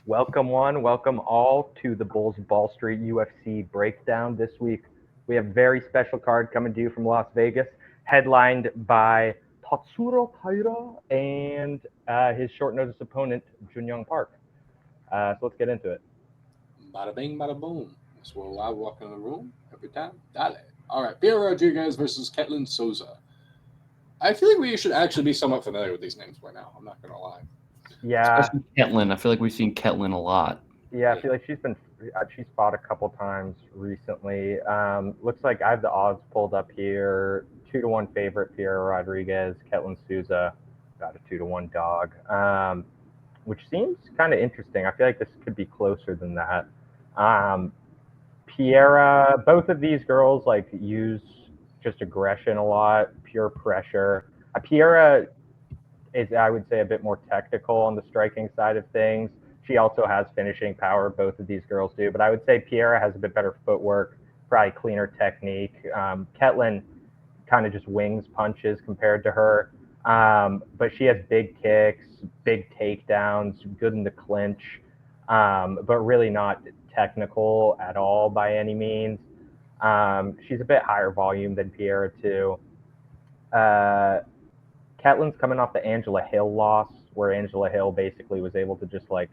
Welcome all to the Bulls of Ball Street UFC breakdown. This week we have a very special card coming to you from Las Vegas, headlined by Tatsuro Taira and his short notice opponent, Hyun Sung Park. So let's get into it. Bada bing, bada boom. That's where I walk in the room every time. Dale. All right, Pierre Rodriguez versus Ketlin Souza. I feel like we should actually be somewhat familiar with these names by now. I'm not gonna lie. Yeah, Especially Ketlin. I feel like we've seen Ketlin a lot. yeah, I feel like she's fought a couple times recently. Looks like I have the odds pulled up here. 2-1 favorite Pierre Rodriguez, Ketlin Souza, got a 2-1 dog. Which seems kind of interesting. I feel like this could be closer than that. Um, Piera, both of these girls like use just aggression a lot, pure pressure. Piera is, I would say, a bit more technical on the striking side of things. She also has finishing power. Both of these girls do, but I would say Piera has a bit better footwork, probably cleaner technique. Ketlin kind of just wings punches compared to her. But she has big kicks, big takedowns, good in the clinch, but really not technical at all by any means. She's a bit higher volume than Piera too. Uh, Ketlin's coming off the Angela Hill loss, where Angela Hill basically was able to just like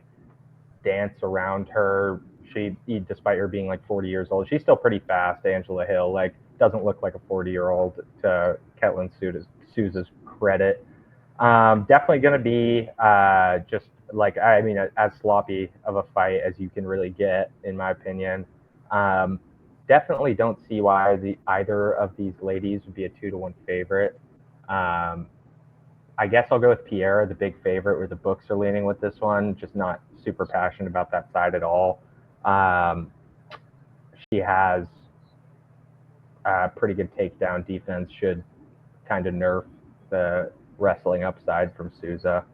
dance around her. She, despite her being like 40 years old, she's still pretty fast. Angela Hill like doesn't look like a 40-year-old to Ketlin Souza's credit. Definitely going to be just like I mean as sloppy of a fight as you can really get, in my opinion. Um, Definitely don't see why either of these ladies would be a 2-1 favorite. Um, I guess I'll go with Pierre, the big favorite, where the books are leaning with this one. Just not super passionate about that side at all. Um, she has pretty good takedown defense. Should kind of nerf the wrestling upside from Souza.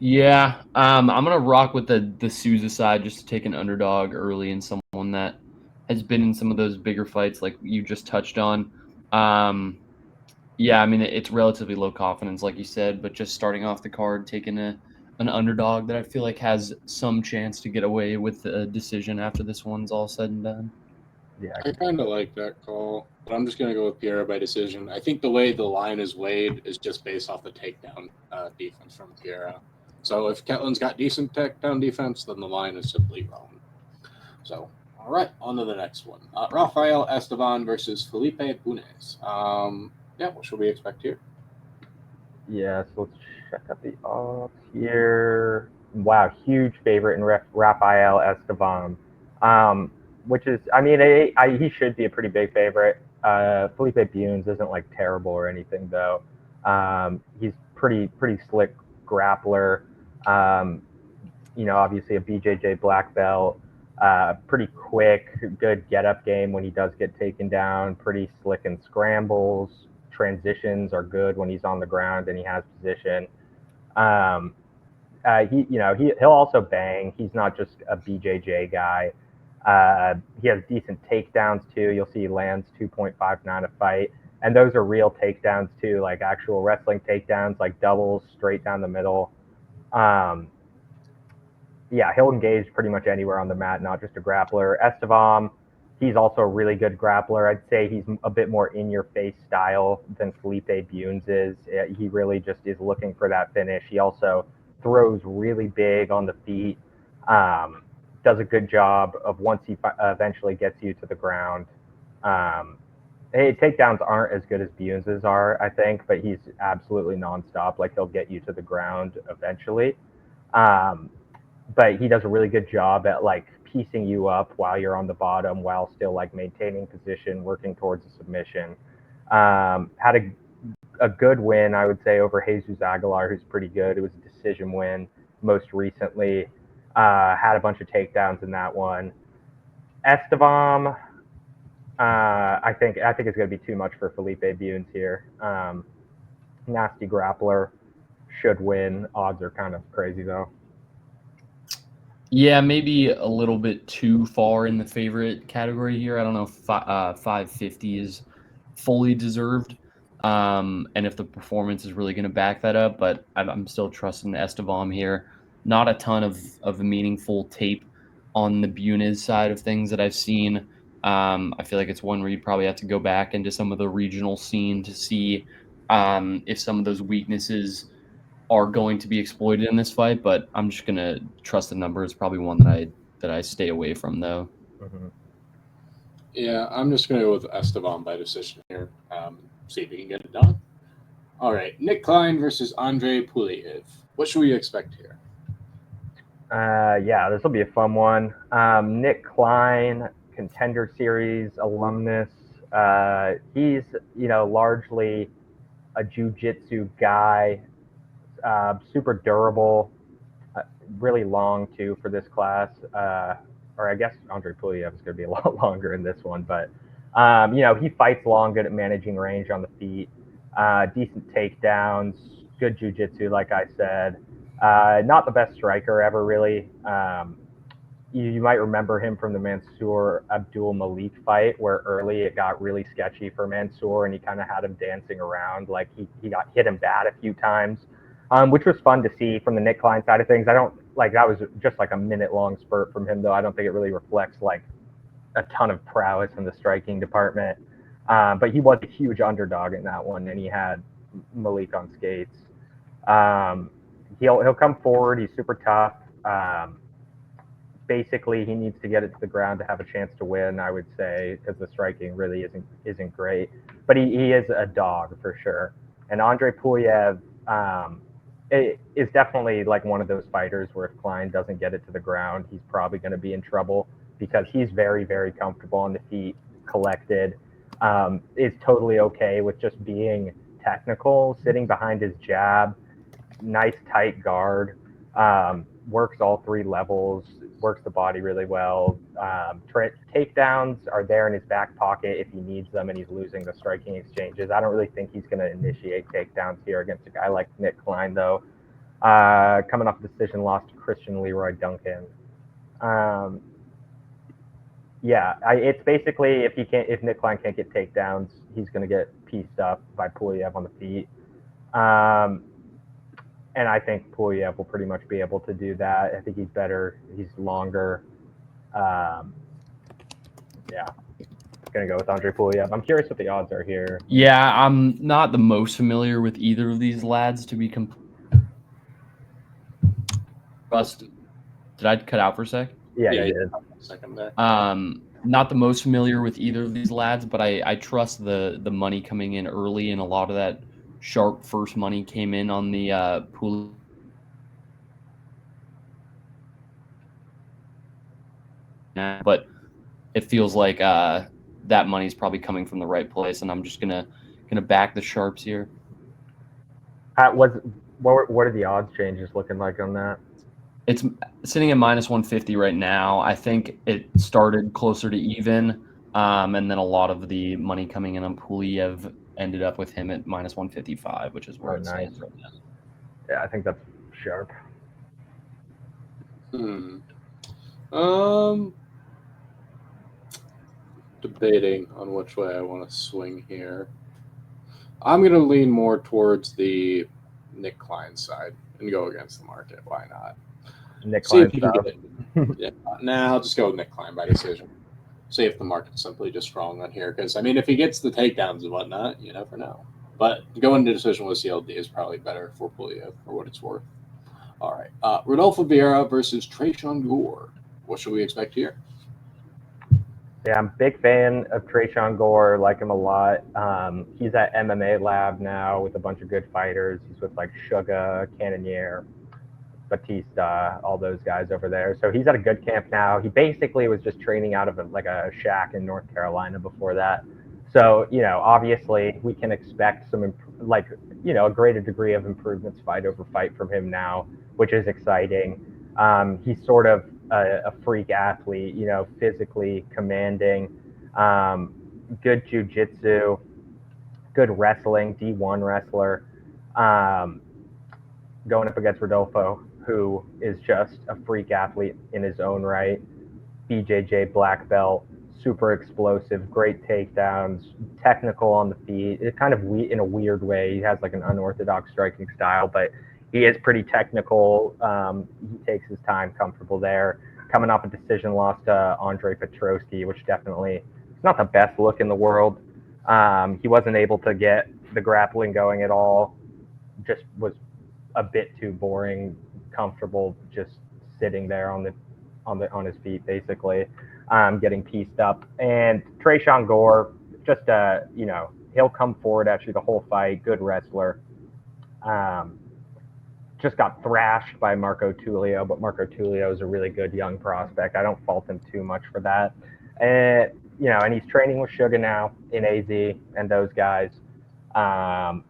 Yeah, I'm gonna rock with the Souza side just to take an underdog early and someone that has been in some of those bigger fights like you just touched on. Um, yeah, I mean it's relatively low confidence, like you said, but just starting off the card, taking an underdog that I feel like has some chance to get away with a decision after this one's all said and done. Yeah, I kind of like that call, but I'm just gonna go with Pierre by decision. I think the way the line is weighed is just based off the takedown defense from Pierre. So if Ketlin's got decent takedown defense, then the line is simply wrong. So, all right, on to the next one. Rafael Esteban versus Felipe Bunes. Yeah, what should we expect here? yeah. So let's check out the odds here. Wow, huge favorite in Rafael Esteban, which is, I mean, he should be a pretty big favorite. Felipe Bunes isn't like terrible or anything though. He's pretty slick grappler. Um, Obviously a BJJ black belt. Pretty quick, good get up game when he does get taken down. Pretty slick in scrambles. Transitions are good when he's on the ground and he has position. Um, he'll also bang. He's not just a BJJ guy. He has decent takedowns too. You'll see he lands 2.59 a fight, and those are real takedowns too, like actual wrestling takedowns, like doubles straight down the middle. Um, yeah, he'll engage pretty much anywhere on the mat, not just a grappler. Estevam, he's also a really good grappler. I'd say he's a bit more in your face style than Felipe Bunes is. He really just is looking for that finish. He also throws really big on the feet. Um, does a good job of once he eventually gets you to the ground. Um, Takedowns aren't as good as Bunes's are, I think, but he's absolutely nonstop. Like he'll get you to the ground eventually. Um, but he does a really good job at like piecing you up while you're on the bottom, while still like maintaining position, working towards a submission. Had a good win, I would say, over Jesus Aguilar, who's pretty good. It was a decision win most recently. Had a bunch of takedowns in that one. Estevam, I think it's going to be too much for Felipe Bunes here. Nasty grappler, should win. Odds are kind of crazy though. Yeah, maybe a little bit too far in the favorite category here. I don't know if 550 is fully deserved. and if the performance is really going to back that up. But I'm still trusting Estevam here. Not a ton of meaningful tape on the Muniz side of things that I've seen. I feel like it's one where you probably have to go back into some of the regional scene to see if some of those weaknesses are going to be exploited in this fight. But I'm just gonna trust the number. It's probably one that I stay away from though. Mm-hmm. Yeah, I'm just going to go with Esteban by decision here. See if he can get it done. All right, Nick Klein versus Andre Puliev. What should we expect here? Yeah, this will be a fun one. Nick Klein, Contender Series alumnus. He's largely a jiu-jitsu guy, super durable, really long too for this class. Or I guess Andre Puliev is going to be a lot longer in this one, but he fights long, good at managing range on the feet, decent takedowns, good jiu-jitsu, like I said. Not the best striker ever, really. You might remember him from the Mansour Abdul Malik fight, where early it got really sketchy for Mansour, and he kind of had him dancing around. Like he got hit him bad a few times, which was fun to see from the Nick Klein side of things. I don't like that was just like a minute long spurt from him, though. I don't think it really reflects like a ton of prowess in the striking department. But he was a huge underdog in that one, and he had Malik on skates. He'll come forward. He's super tough. Basically, he needs to get it to the ground to have a chance to win, I would say, because the striking really isn't great. But he is a dog for sure. And Andre Puliev is definitely like one of those fighters where if Klein doesn't get it to the ground, he's probably going to be in trouble because he's very, very comfortable on the feet, collected, is totally okay with just being technical, sitting behind his jab, nice tight guard, works all three levels, works the body really well. Takedowns are there in his back pocket if he needs them and he's losing the striking exchanges. I don't really think he's going to initiate takedowns here against a guy like Nick Klein, though. Coming off a decision loss to Christian Leroy Duncan. It's basically if Nick Klein can't get takedowns, he's going to get pieced up by Puliev on the feet. And I think Puliev will pretty much be able to do that. I think he's better. He's longer. Going to go with Andre Puliev. I'm curious what the odds are here. Yeah, I'm not the most familiar with either of these lads, to be completely. Did I cut out for a sec? Yeah, you did. A second there. Not the most familiar with either of these lads, but I trust the money coming in early, and a lot of that sharp first money came in on the pool. But it feels like that money's probably coming from the right place, and I'm just gonna back the sharps here. What are the odds changes looking like on that? It's sitting at -150 right now. I think it started closer to even, and then a lot of the money coming in on Puliev ended up with him at -155, which is where it stands right now. Yeah, I think that's sharp. Debating on which way I want to swing here. I'm going to lean more towards the Nick Klein side and go against the market. Why not? Nick Klein stuff. I'll just go with Nick Klein by decision. See if the market's simply just strong on here. Because, I mean, if he gets the takedowns and whatnot, you never know. But going to decision with CLD is probably better for Puliev for what it's worth. All right. Rodolfo Vieira versus Trayshawn Gore. What should we expect here? Yeah, I'm a big fan of Trayshawn Gore. Like him a lot. He's at MMA Lab now with a bunch of good fighters. He's with like Suga, Cannonier, Batista, all those guys over there. So he's at a good camp now. He basically was just training out of a shack in North Carolina before that. So, obviously we can expect some, a greater degree of improvements fight over fight from him now, which is exciting. He's sort of a freak athlete, physically commanding, good jiu-jitsu, good wrestling, D1 wrestler. Going up against Rodolfo, who is just a freak athlete in his own right. BJJ black belt, super explosive, great takedowns, technical on the feet. It's kind of in a weird way. He has like an unorthodox striking style, but he is pretty technical. He takes his time, comfortable there. Coming off a decision loss to Andre Petrosky, which definitely is not the best look in the world. He wasn't able to get the grappling going at all. Just was a bit too boring, comfortable, just sitting there on his feet, basically, getting pieced up. And Trayshawn Gore, just he'll come forward at you the whole fight. Good wrestler. Just got thrashed by Marco Tulio, but Marco Tulio is a really good young prospect. I don't fault him too much for that. And and he's training with Sugar now in AZ and those guys. I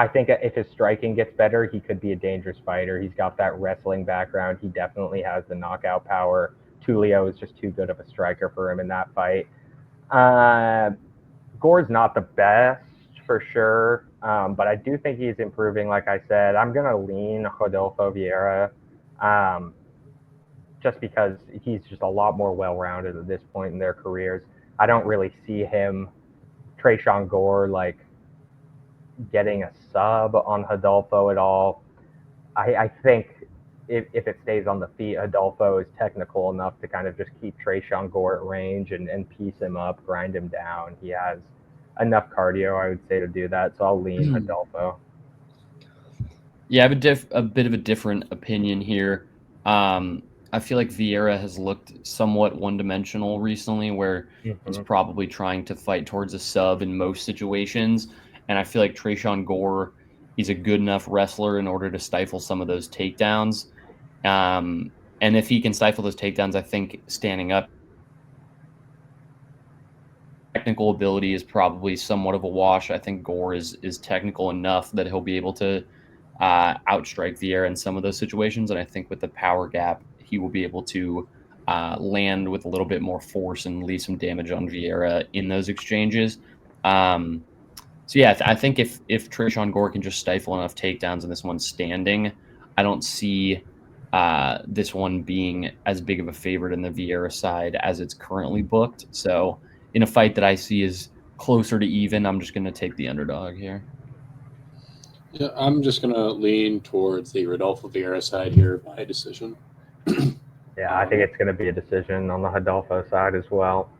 think if his striking gets better, he could be a dangerous fighter. He's got that wrestling background. He definitely has the knockout power. Tulio is just too good of a striker for him in that fight. Gore's not the best for sure, but I do think he's improving. Like I said, I'm going to lean Rodolfo Vieira just because he's just a lot more well-rounded at this point in their careers. I don't really see him, Trayshawn Gore, like getting a sub on Rodolfo at all. I think if it stays on the feet, Rodolfo is technical enough to kind of just keep Trayshawn Gore at range and piece him up, grind him down. He has enough cardio, I would say, to do that. So I'll lean Rodolfo. Yeah, I have a bit of a different opinion here. I feel like Vieira has looked somewhat one-dimensional recently, where he's probably trying to fight towards a sub in most situations. And I feel like Trayshawn Gore, he's a good enough wrestler in order to stifle some of those takedowns. And if he can stifle those takedowns, I think standing up, technical ability is probably somewhat of a wash. I think Gore is technical enough that he'll be able to outstrike Vieira in some of those situations. And I think with the power gap, he will be able to land with a little bit more force and leave some damage on Vieira in those exchanges. So yeah, I think if Trayshawn Gore can just stifle enough takedowns and this one's standing, I don't see this one being as big of a favorite in the Vieira side as it's currently booked. So in a fight that I see is closer to even, I'm just going to take the underdog here. Yeah, I'm just going to lean towards the Rodolfo Vieira side here by decision. Yeah, I think it's going to be a decision on the Rodolfo side as well.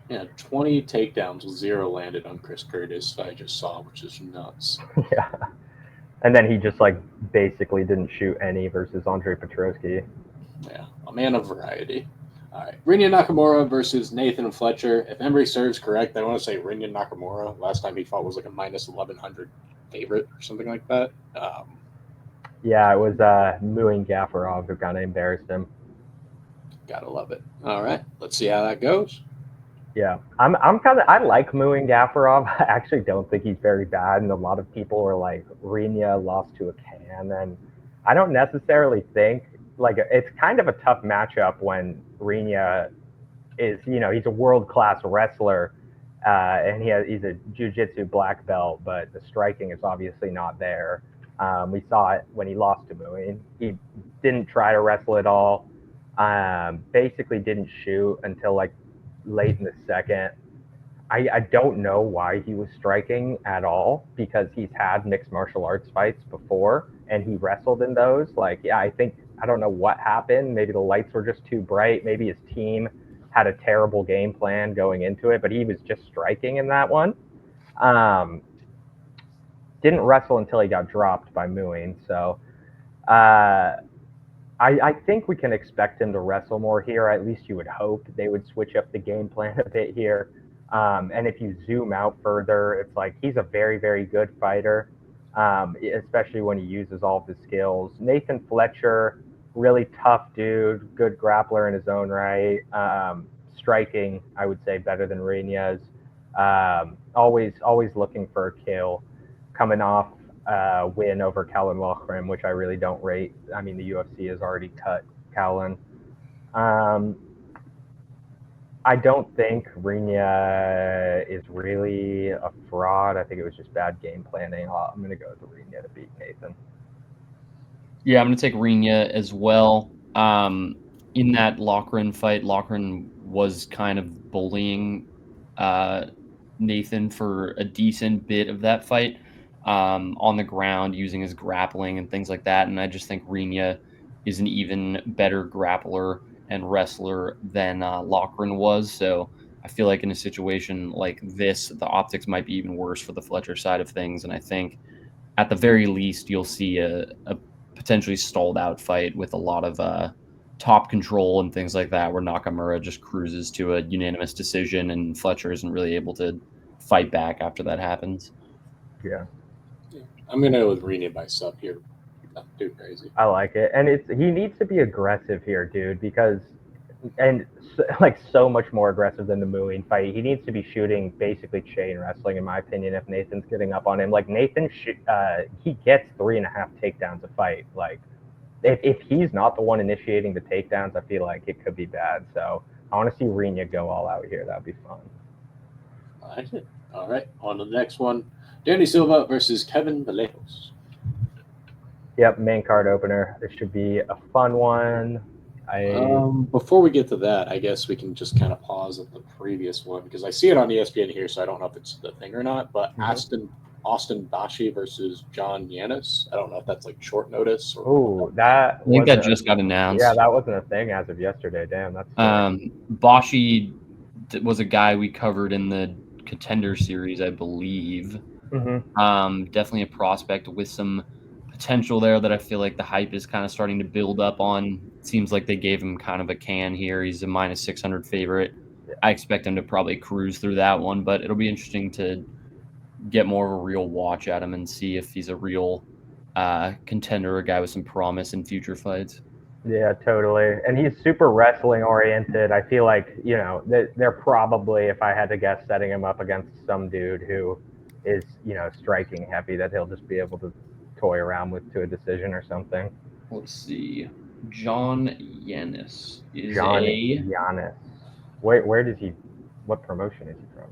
Yeah, 20 takedowns with 0 landed on Chris Curtis, I just saw, which is nuts. Yeah. And then he just basically didn't shoot any versus Andre Petrosky. Yeah, a man of variety. All right, Rinya Nakamura versus Nathan Fletcher. If memory serves correct, I want to say Rinya Nakamura last time he fought was like a minus 1,100 favorite or something like that. Yeah, it was Muin Gafarov who kind of embarrassed him. Gotta love it. All right, let's see how that goes. Yeah, I like Muin Gafarov. I actually don't think he's very bad, and a lot of people were like, Rinya lost to a can, and I don't necessarily think, it's kind of a tough matchup when Rinya is, he's a world-class wrestler, and he's a jiu-jitsu black belt, but the striking is obviously not there. We saw it when he lost to Muin. He didn't try to wrestle at all, basically didn't shoot until late in the second. I don't know why he was striking at all, because he's had mixed martial arts fights before and he wrestled in those. I don't know what happened. Maybe the lights were just too bright. Maybe his team had a terrible game plan going into it, but he was just striking in that one. Didn't wrestle until he got dropped by Muin. So I think we can expect him to wrestle more here. At least you would hope they would switch up the game plan a bit here. And if you zoom out further, it's he's a very, very good fighter, especially when he uses all of his skills. Nathan Fletcher, really tough dude, good grappler in his own right. Striking, I would say, better than Rinya's. Always looking for a kill. Coming off win over Callan Lochran, which I really don't rate. I mean, the UFC has already cut Callan. I don't think Rinya is really a fraud. I think it was just bad game planning. I'm going to go with Rinya to beat Nathan. Yeah, I'm going to take Rinya as well. In that Lochran fight, Lochran was kind of bullying Nathan for a decent bit of that fight on the ground, using his grappling and things like that. And I just think Rinya is an even better grappler and wrestler than Loughran was. So I feel like in a situation like this, the optics might be even worse for the Fletcher side of things. And I think at the very least, you'll see a potentially stalled out fight with a lot of top control and things like that, where Nakamura just cruises to a unanimous decision and Fletcher isn't really able to fight back after that happens. Yeah. I'm going to go with Rinya by sub here. Not too crazy. I like it. And he needs to be aggressive here, dude, because like so much more aggressive than the Muin fight. He needs to be shooting basically chain wrestling, in my opinion, if Nathan's getting up on him. Like Nathan, he gets 3.5 takedowns a fight. Like if he's not the one initiating the takedowns, I feel like it could be bad. So I want to see Rinya go all out here. That'd be fun. I like it. All right, on to the next one. Danny Silva versus Kevin Vallejos. Yep, main card opener. This should be a fun one. Before we get to that, I guess we can just kind of pause at the previous one because I see it on ESPN here, so I don't know if it's the thing or not. But Austin Bashi versus John Yanis. I don't know if that's like short notice. Oh, that. I think that just got announced. Yeah, that wasn't a thing as of yesterday. Damn, that's. Bashi was a guy we covered in the Contender series, I believe. Mm-hmm. Definitely a prospect with some potential there that I feel like the hype is kind of starting to build up on. It seems like they gave him kind of a can here. He's a minus 600 favorite. Yeah. I expect him to probably cruise through that one, but it'll be interesting to get more of a real watch at him and see if he's a real contender, a guy with some promise in future fights. Yeah, totally. And he's super wrestling oriented. I feel like, they're probably, if I had to guess, setting him up against some dude who is, striking heavy that he'll just be able to toy around with to a decision or something. Let's see. John Yanis is Yanis. Where does he, what promotion is he from?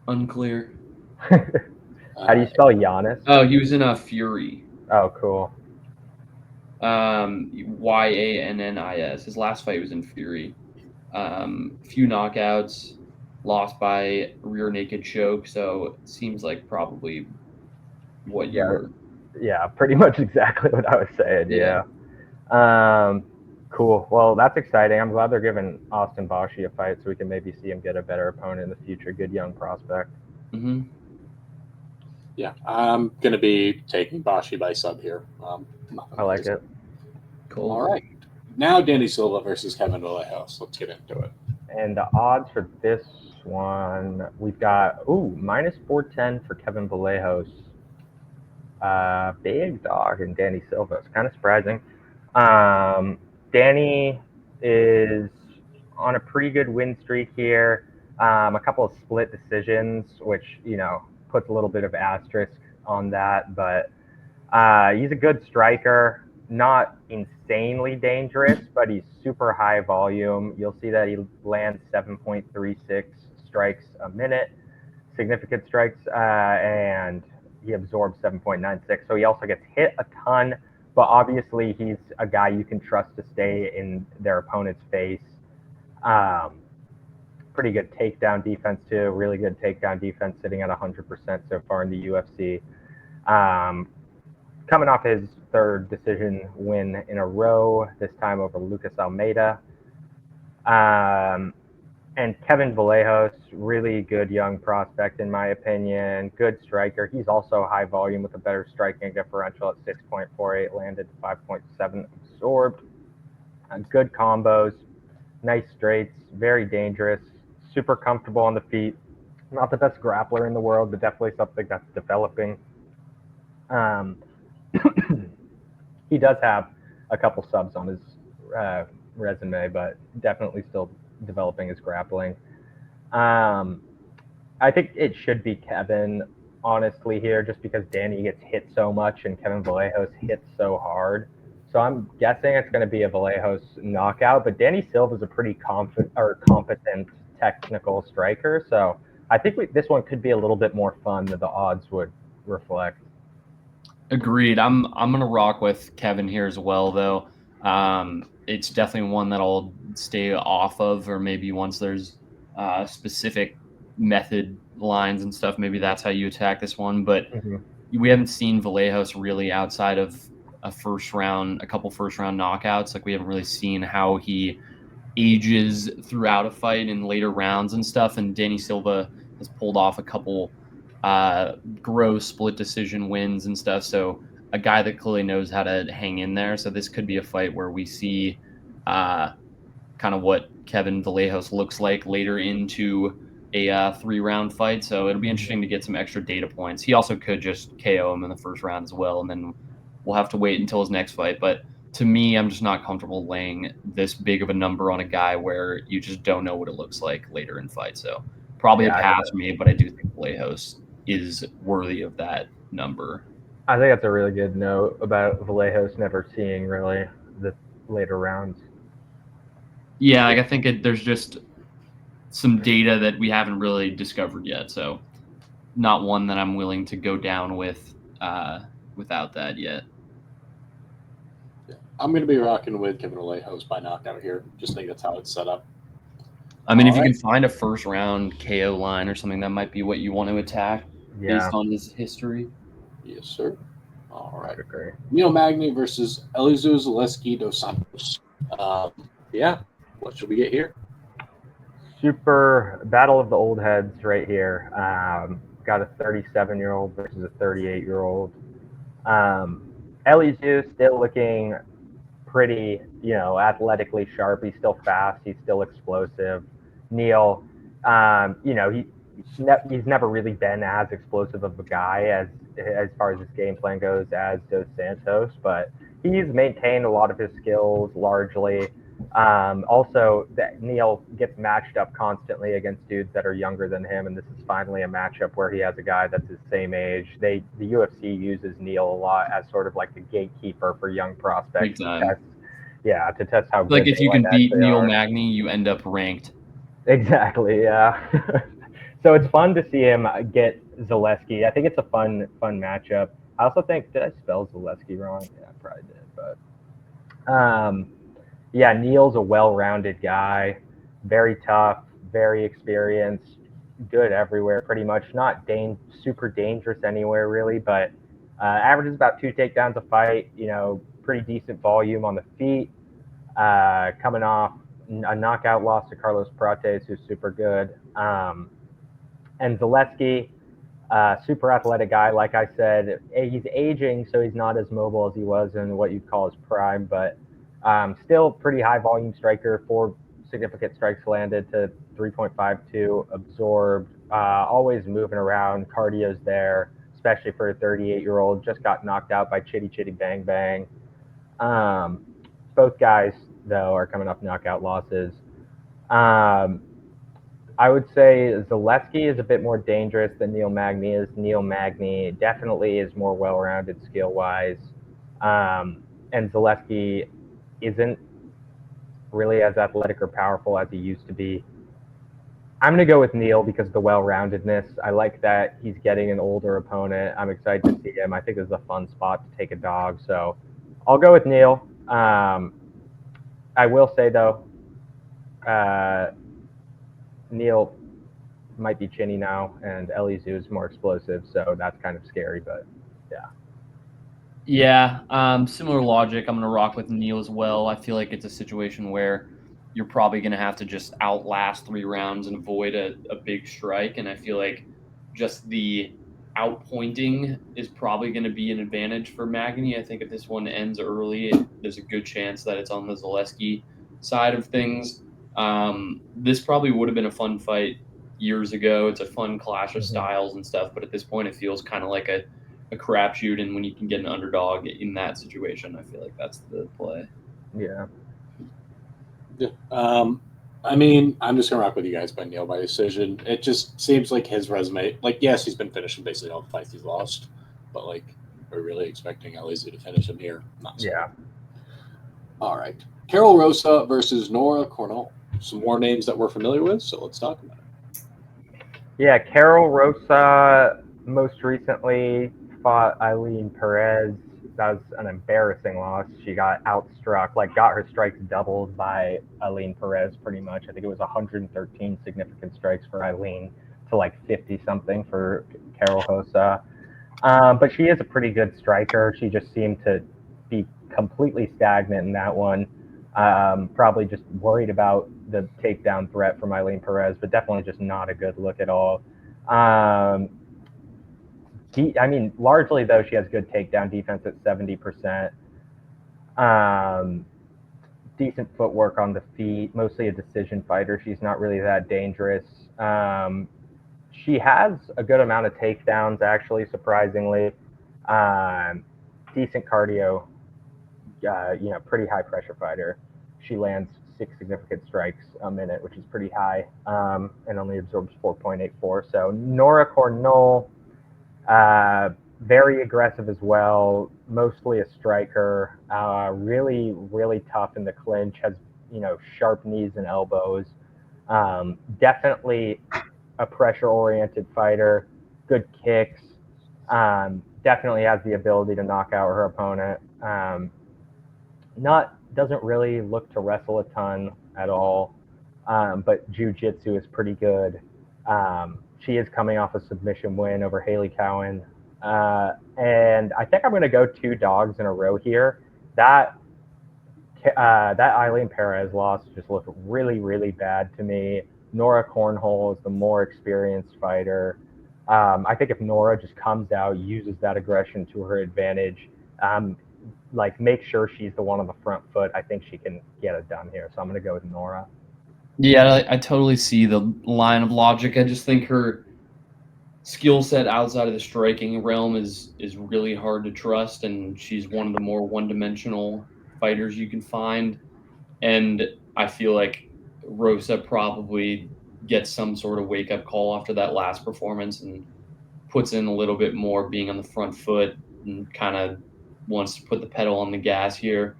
Unclear. How do you spell Giannis? Oh, he was in Fury. Oh, cool. Yannis. His last fight was in Fury. Few knockouts, lost by rear naked choke. So it seems like probably what you were. Yeah, pretty much exactly what I was saying. Yeah. Cool. Well, that's exciting. I'm glad they're giving Austin Bashi a fight so we can maybe see him get a better opponent in the future. Good young prospect. Mm-hmm. Yeah, I'm going to be taking Bashi by sub here. I like it. Cool. All right. Now Danny Silva versus Kevin Vallejos. Let's get into it. And the odds for this one, we've got, minus 410 for Kevin Vallejos. Big dog in Danny Silva. It's kind of surprising. Danny is on a pretty good win streak here. A couple of split decisions, which, puts a little bit of asterisk on that. But he's a good striker. Not insanely dangerous, but he's super high volume. You'll see that he lands 7.36 strikes a minute, significant strikes, and he absorbs 7.96. So he also gets hit a ton, but obviously he's a guy you can trust to stay in their opponent's face. Pretty good takedown defense too. Really good takedown defense, sitting at 100% so far in the UFC. Coming off his third decision win in a row, this time over Lucas Almeida. And Kevin Vallejos, really good young prospect in my opinion. Good striker. He's also high volume with a better striking differential at 6.48, landed 5.7 absorbed. Good combos, nice straights, very dangerous, super comfortable on the feet. Not the best grappler in the world, but definitely something that's developing. He does have a couple subs on his resume, but definitely still developing his grappling. I think it should be Kevin, honestly, here, just because Danny gets hit so much and Kevin Vallejos hits so hard. So I'm guessing it's going to be a Vallejos knockout, but Danny Silva is a pretty competent technical striker. So I think this one could be a little bit more fun than the odds would reflect. Agreed. I'm gonna rock with Kevin here as well, though. it's definitely one that I'll stay off of, or maybe once there's specific method lines and stuff, maybe that's how you attack this one. But we haven't seen Vallejos really outside of a couple first round knockouts. Like we haven't really seen how he ages throughout a fight in later rounds and stuff. And Danny Silva has pulled off a couple gross split decision wins and stuff. So a guy that clearly knows how to hang in there. So this could be a fight where we see kind of what Kevin Vallejos looks like later into a 3-round fight. So it'll be interesting to get some extra data points. He also could just KO him in the first round as well, and then we'll have to wait until his next fight. But to me, I'm just not comfortable laying this big of a number on a guy where you just don't know what it looks like later in fight. So probably a pass for me, but I do think Vallejos is worthy of that number. I think that's a really good note about Vallejos never seeing really the later rounds. Yeah, like I think there's just some data that we haven't really discovered yet. So not one that I'm willing to go down with without that yet. I'm going to be rocking with Kevin Vallejos by knockout here. Just think that's how it's set up. I mean, if you can find a first round KO line or something, that might be what you want to attack based on his history. Yes, sir. All right. Neil Magny versus Elizeu Zaleski dos Santos. What should we get here? Super battle of the old heads right here. Got a 37-year-old versus a 38-year-old. Elizeu still looking pretty, athletically sharp. He's still fast. He's still explosive. Neil, he's never really been as explosive of a guy as far as his game plan goes as Dos Santos, but he's maintained a lot of his skills largely. Also, that Neil gets matched up constantly against dudes that are younger than him, and this is finally a matchup where he has a guy that's his same age. The UFC uses Neil a lot as sort of like the gatekeeper for young prospects to test how good. Like if you can beat Neil Magny, you end up ranked. Exactly, yeah. So it's fun to see him get Zaleski. I think it's a fun matchup. I also think, did I spell Zaleski wrong? Yeah, I probably did, but Neil's a well-rounded guy, very tough, very experienced, good everywhere, pretty much. Not super dangerous anywhere, really, but averages about 2 takedowns a fight. Pretty decent volume on the feet. Coming off a knockout loss to Carlos Prates, who's super good. And Zaleski, super athletic guy. Like I said, he's aging, so he's not as mobile as he was in what you'd call his prime, but still pretty high volume striker, 4 significant strikes landed to 3.52 absorbed, always moving around, cardio's there, especially for a 38-year-old, just got knocked out by Chitty Chitty Bang Bang. Both guys, though, are coming off knockout losses. I would say Zaleski is a bit more dangerous than Neil Magny is. Neil Magny definitely is more well-rounded skill-wise, and Zaleski isn't really as athletic or powerful as he used to be. I'm going to go with Neil because of the well-roundedness. I like that he's getting an older opponent. I'm excited to see him. I think this is a fun spot to take a dog, so I'll go with Neil. I will say, though, Neil might be chinny now, and Elizeu is more explosive, so that's kind of scary, but yeah. Yeah, similar logic. I'm going to rock with Neil as well. I feel like it's a situation where you're probably going to have to just outlast 3 rounds and avoid a big strike, and I feel like just the outpointing is probably going to be an advantage for Magny. I think if this one ends early, there's a good chance that it's on the Zaleski side of things. This probably would have been a fun fight years ago. It's a fun clash of styles and stuff, but at this point it feels kind of like a crapshoot, and when you can get an underdog in that situation, I feel like that's the play. Yeah. I mean, I'm just gonna rock with you guys by Neil by decision. It just seems like his resume, like, yes, he's been finishing basically all the fights he's lost, but like, we're really expecting Elizeu to finish him here. Not so. Yeah. All right. Carol Rosa versus Nora Cornell. Some more names that we're familiar with, so let's talk about it. Yeah, Carol Rosa most recently fought Eileen Perez that was an embarrassing loss. She got outstruck, like got her strikes doubled by Eileen Perez pretty much. I think it was 113 significant strikes for Eileen to like 50 something for Carol Hosa. But she is a pretty good striker. She just seemed to be completely stagnant in that one. Probably just worried about the takedown threat from Eileen Perez, but definitely just not a good look at all. I mean, largely though, she has good takedown defense at 70%. Decent footwork on the feet, mostly a decision fighter. She's not really that dangerous. She has a good amount of takedowns, actually, surprisingly. Decent cardio, pretty high pressure fighter. She lands 6 significant strikes a minute, which is pretty high, and only absorbs 4.84. So Nora Cornell, very aggressive as well, mostly a striker, really, really tough in the clinch, has, sharp knees and elbows. Definitely a pressure-oriented fighter, good kicks, definitely has the ability to knock out her opponent. Doesn't really look to wrestle a ton at all, but jiu-jitsu is pretty good. She is coming off a submission win over Haley Cowan. And I think I'm going to go 2 dogs in a row here. That Eileen Perez loss just looked really, really bad to me. Nora Cornhole is the more experienced fighter. I think if Nora just comes out, uses that aggression to her advantage, make sure she's the one on the front foot, I think she can get it done here. So I'm going to go with Nora. Yeah, I totally see the line of logic. I just think her skill set outside of the striking realm is really hard to trust, and she's one of the more one-dimensional fighters you can find. And I feel like Rosa probably gets some sort of wake-up call after that last performance and puts in a little bit more being on the front foot and kind of wants to put the pedal on the gas here.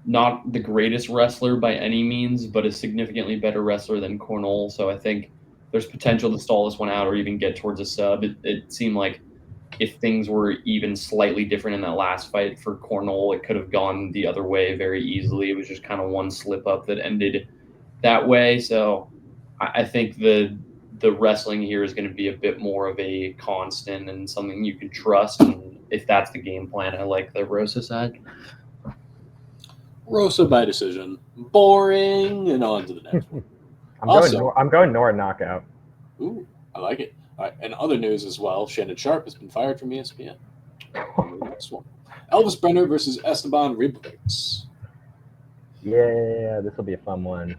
Not the greatest wrestler by any means, but a significantly better wrestler than Cornell. So I think there's potential to stall this one out or even get towards a sub. It seemed like if things were even slightly different in that last fight for Cornell, it could have gone the other way very easily. It was just kind of one slip up that ended that way. So I think the wrestling here is going to be a bit more of a constant and something you can trust. And if that's the game plan, I like the Rosa side. Rosa by decision. Boring. And on to the next one. I'm going Nora knockout. Ooh, I like it. All right. And other news as well. Shannon Sharp has been fired from ESPN. Next one. Elvis Brenner versus Esteban Ribovics. Yeah, this will be a fun one.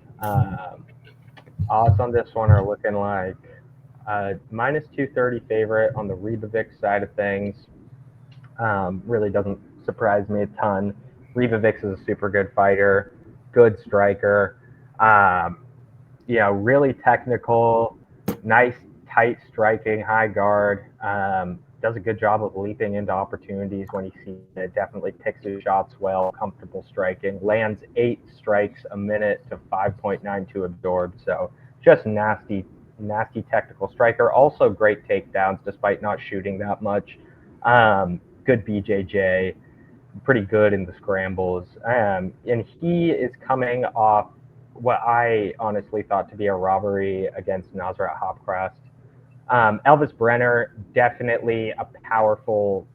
Odds on this one are looking like minus 230 favorite on the Ribovics side of things. Really doesn't surprise me a ton. Ribovics is a super good fighter, good striker, really technical, nice, tight striking, high guard, does a good job of leaping into opportunities when he sees it, definitely picks his shots well, comfortable striking, lands 8 strikes a minute to 5.92 absorbed, so just nasty technical striker, also great takedowns despite not shooting that much, good BJJ, pretty good in the scrambles, and he is coming off what I honestly thought to be a robbery against Nasrat Haqparast. Elvis Brenner, definitely a powerful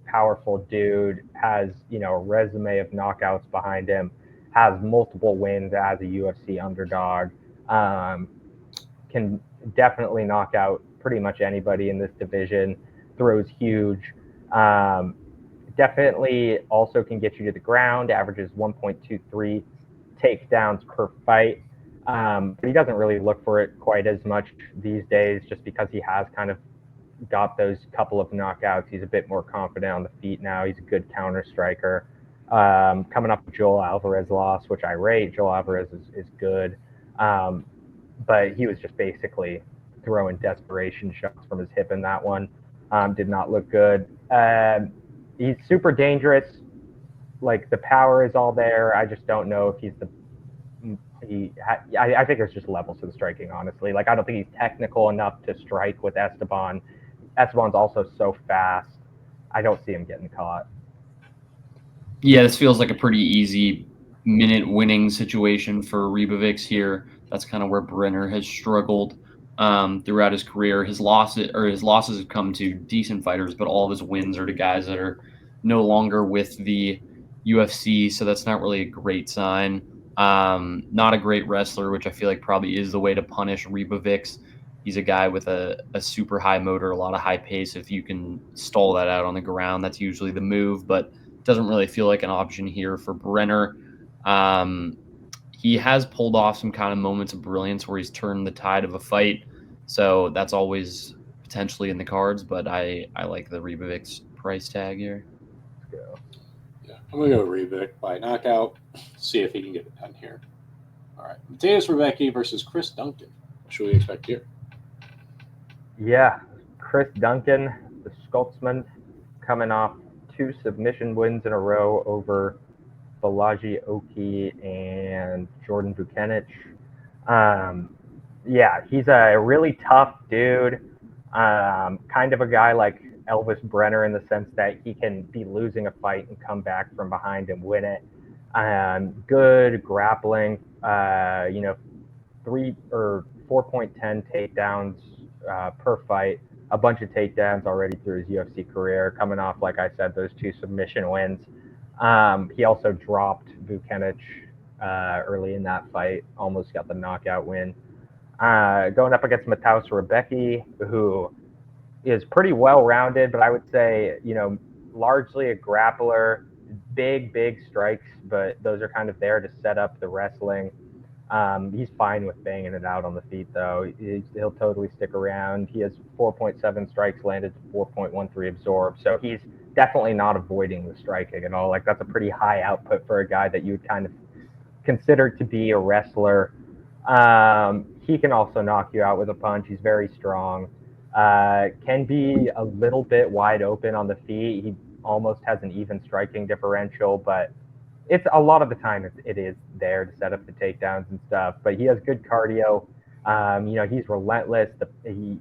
dude, has a resume of knockouts behind him, has multiple wins as a UFC underdog, can definitely knock out pretty much anybody in this division, throws huge. Definitely also can get you to the ground, averages 1.23 takedowns per fight. But he doesn't really look for it quite as much these days just because he has kind of got those couple of knockouts. He's a bit more confident on the feet now. He's a good counter striker. Coming up with Joel Alvarez loss, which I rate. Joel Alvarez is good. But he was just basically throwing desperation shots from his hip in that one. Did not look good. He's super dangerous. Like, the power is all there. I just don't know if he's I think there's just levels to the striking, honestly. Like, I don't think he's technical enough to strike with Esteban. Esteban's also so fast. I don't see him getting caught. Yeah, this feels like a pretty easy minute winning situation for Ribovics here. That's kind of where Brenner has struggled throughout his career. His losses have come to decent fighters, but all of his wins are to guys that are no longer with the UFC. So that's not really a great sign. Not a great wrestler, which I feel like probably is the way to punish Ribovics. He's a guy with a super high motor, a lot of high pace. If you can stall that out on the ground, that's usually the move. But doesn't really feel like an option here for Brenner. He has pulled off some kind of moments of brilliance where he's turned the tide of a fight. So that's always potentially in the cards, but I like the Ribovics price tag here. Let's go. Yeah, I'm going to go Rebic by knockout, see if he can get it done here. All right. Mateus Rebecki versus Chris Duncan. What should we expect here? Yeah, Chris Duncan, the Scotsman, coming off 2 submission wins in a row over Balaji Oki and Jordan Vucenic. Yeah, he's a really tough dude. Kind of a guy like Elvis Brenner in the sense that he can be losing a fight and come back from behind and win it. Good grappling. 3 or 4.10 takedowns per fight. A bunch of takedowns already through his UFC career, coming off, like I said, those 2 submission wins. He also dropped Vucenic early in that fight, almost got the knockout win. Going up against Tatsuro Taira, who is pretty well-rounded, but I would say, largely a grappler, big strikes, but those are kind of there to set up the wrestling. He's fine with banging it out on the feet, though. He'll totally stick around. He has 4.7 strikes landed, 4.13 absorbed. So he's definitely not avoiding the striking at all. Like, that's a pretty high output for a guy that you would kind of consider to be a wrestler. He can also knock you out with a punch. He's very strong. Can be a little bit wide open on the feet. He almost has an even striking differential, but it's a lot of the time it is there to set up the takedowns and stuff. But he has good cardio. He's relentless. He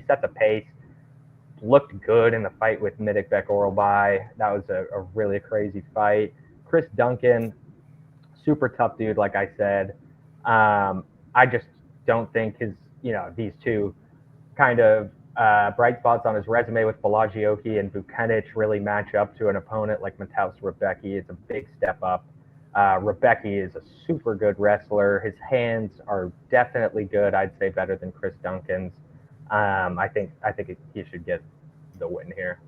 set the pace. Looked good in the fight with Midik Bekoralbai. That was a really crazy fight. Chris Duncan, super tough dude, like I said. I just don't think these 2 kind of bright spots on his resume with Balaji Oki and Vucenic really match up to an opponent like Tatsuro Taira. It's a big step up. Rebecki is a super good wrestler. His hands are definitely good. I'd say better than Chris Duncan's. I think he should get the win here.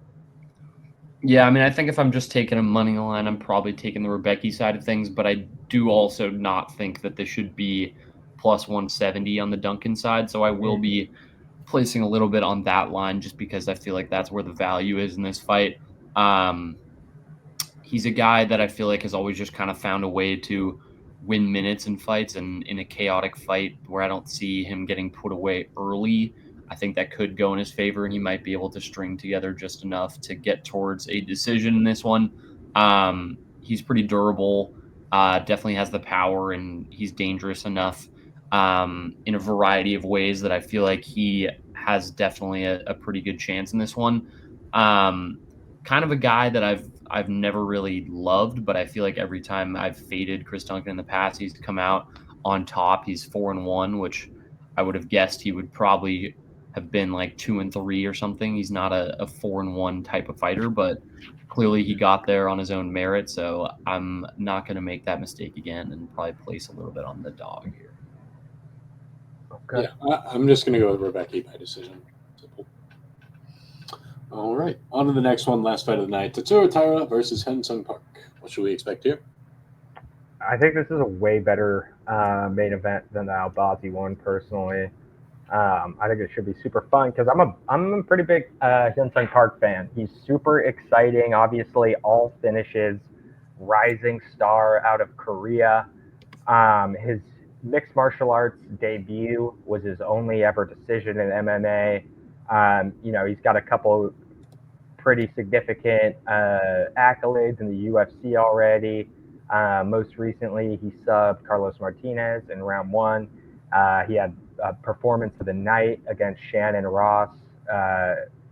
Yeah, I mean, I think if I'm just taking a money line, I'm probably taking the Rebecki side of things, but I do also not think that this should be plus 170 on the Duncan side. So I will be placing a little bit on that line just because I feel like that's where the value is in this fight. He's a guy that I feel like has always just kind of found a way to win minutes in fights, and in a chaotic fight where I don't see him getting put away early, I think that could go in his favor, and he might be able to string together just enough to get towards a decision in this one. He's pretty durable, definitely has the power, and he's dangerous enough in a variety of ways that I feel like he has definitely a pretty good chance in this one. Kind of a guy that I've never really loved, but I feel like every time I've faded Chris Duncan in the past, he's come out on top. He's 4-1, which I would have guessed he would probably have been like 2-3 or something. He's not a 4-1 type of fighter, but clearly he got there on his own merit. So I'm not going to make that mistake again and probably place a little bit on the dog here. Okay. Yeah, I'm just going to go with Rebecki by decision. Simple. All right. On to the next one, last fight of the night. Tatsuro Taira versus Hyun Sung Park. What should we expect here? I think this is a way better main event than the Albazi one, personally. I think it should be super fun because I'm a pretty big Hyun Sung Park fan. He's super exciting. Obviously, all finishes, rising star out of Korea. His mixed martial arts debut was his only ever decision in MMA. He's got a couple pretty significant accolades in the UFC already. Most recently, he subbed Carlos Martinez in round 1. He had a performance of the night against Shannon Ross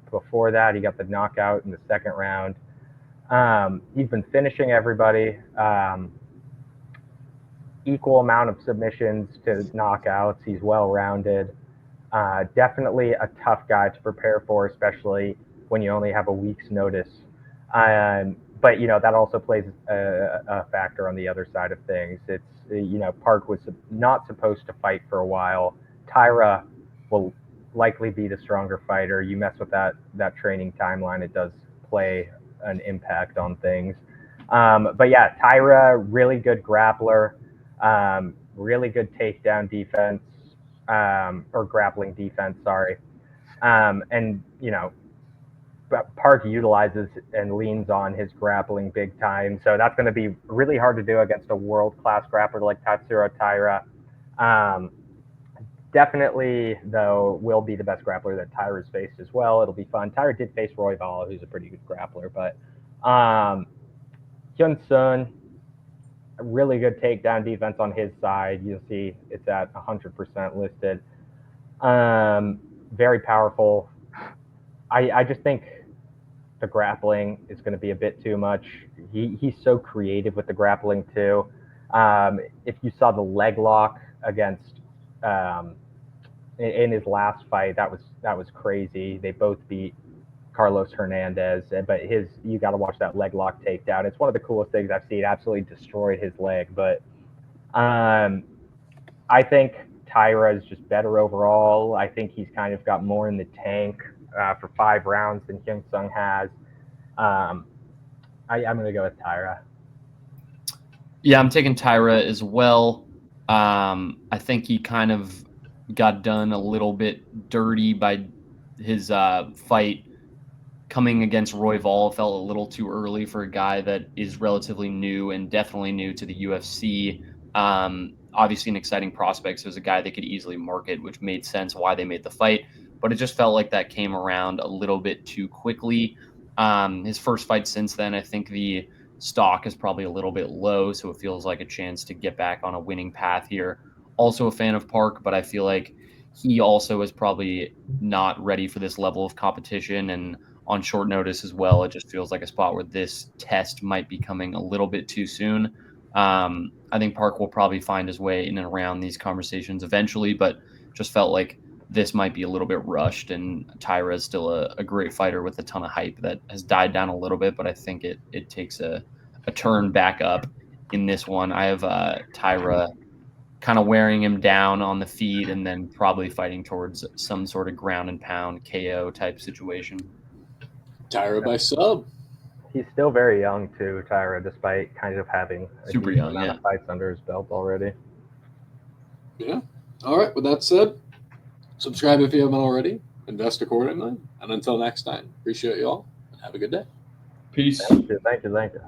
before that. He got the knockout in the second round. He's been finishing everybody. Equal amount of submissions to knockouts. He's well-rounded. Definitely a tough guy to prepare for, especially when you only have a week's notice. But, that also plays a factor on the other side of things. It's, Park was not supposed to fight for a while. Taira will likely be the stronger fighter. You mess with that training timeline, it does play an impact on things. But yeah, Taira, really good grappler, really good takedown defense, or grappling defense, sorry. And, Park utilizes and leans on his grappling big time. So that's going to be really hard to do against a world-class grappler like Tatsuro Taira. Definitely, though, will be the best grappler that Taira's faced as well. It'll be fun. Taira did face Royval, who's a pretty good grappler, but Hyun Sung, really good takedown defense on his side. You'll see it's at 100% listed. Very powerful. I just think the grappling is going to be a bit too much. He's so creative with the grappling too. If you saw the leg lock against in his last fight, that was crazy. They both beat Carlos Hernandez, but you got to watch that leg lock takedown. It's one of the coolest things I've seen. Absolutely destroyed his leg. But I think Taira is just better overall. I think he's kind of got more in the tank for 5 rounds than Hyun Sung has. I'm going to go with Taira. Yeah, I'm taking Taira as well. I think he kind of got done a little bit dirty by his fight coming against Royval. Felt a little too early for a guy that is relatively new and definitely new to the UFC. Obviously an exciting prospect, so as a guy they could easily market, which made sense why they made the fight. But it just felt like that came around a little bit too quickly. His first fight since then, I think the stock is probably a little bit low, so it feels like a chance to get back on a winning path here. Also a fan of Park, but I feel like he also is probably not ready for this level of competition, and on short notice as well. It just feels like a spot where this test might be coming a little bit too soon. I think Park will probably find his way in and around these conversations eventually, but just felt like this might be a little bit rushed, and Taira is still a great fighter with a ton of hype that has died down a little bit, but I think it takes a turn back up in this one. I have Taira kind of wearing him down on the feet and then probably fighting towards some sort of ground and pound KO type situation. Taira by sub. He's still very young too, Taira, despite kind of having a Super decent young, amount yeah. of fights under his belt already. Yeah. All right. With that said, subscribe if you haven't already. Invest accordingly. And until next time, appreciate you all. And have a good day. Peace. Thank you.